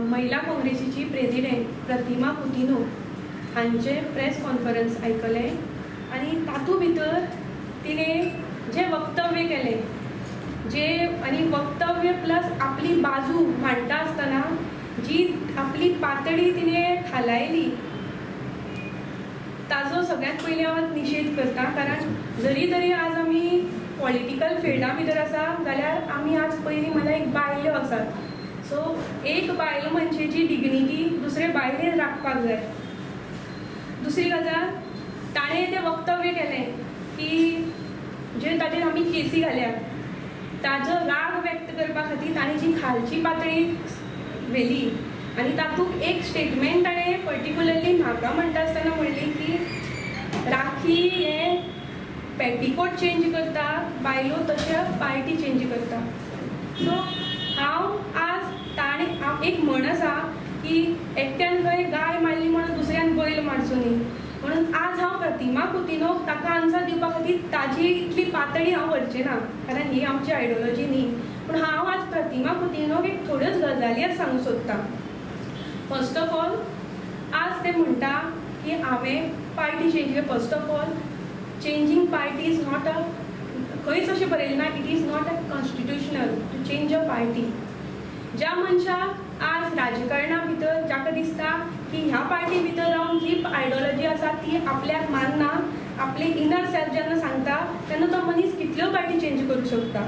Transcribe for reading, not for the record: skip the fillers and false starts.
महिला काँग्रेसीची प्रेसिडेंट प्रतिमा कुतिन्हो हांचे press conference आयकले आणि तातूंत भितर तिणें जे वक्तव्य केलें आनी वक्तव्य प्लस आपली बाजू मांडटा आसतना जी आपली पातळी तिणें खालायली ताजो सगळ्यात पयलीं हांव निशेध करता. कारण जरी तरी आज आमी पॉलिटिकल फिल्डा भितर आसा जाल्यार आमी आज पयलीं म्हणल्यार एक बायल्यो आसात. सो एक बायल मनशेची डिग्निटी दुसरे बायलेन राखपाक जाय. दुसरी गजाल ताणें तें वक्तव्य केलें की जे ताचेर आमी केसी घाल्यात ताजो राग व्यक्त करपा खातीर ताणें जी खालची पातळी व्हेली आनी तातूंत एक स्टेटमेंट ताणें पर्टिक्युलरली म्हाका म्हणटा आसतना म्हणली की राखी हें पेटिकोट चेंज करता, बायलो तशें पार्टी चेंज करता. सो हांव आज ताणें एक म्हण आसा की एकट्यान खंय गाय मारली म्हणून दुसऱ्यान बैल मारचो न्ही. म्हणून आज हांव प्रतिमा कुतिन्होक ताका आन्सर दिवपा खातीर ताजी इतली पातळी हांव व्हरचें ना, कारण ही आमची आयडियोलॉजी न्ही. पूण हांव आज प्रतिमा कुतिन्होक एक थोड्योच गजाली आज सांगूंक सोदतां. फर्स्ट ऑफ ऑल आज ते म्हणटा की हांवें पार्टी चेंज केली. First of all changing party is not a खंयच अशें बरयलें ना it is not a constitutional to change a party. ज्या मनशाक आज राजकारणा भितर जाका दिसता की ह्या पार्टी भितर रावन जी आयडियोलॉजी आसा ती आपल्याक मानना, आपले इनर सेल्फ जेन्ना सांगता तेन्ना तो मनीस कितल्यो पार्टी चेंज करूंक शकता.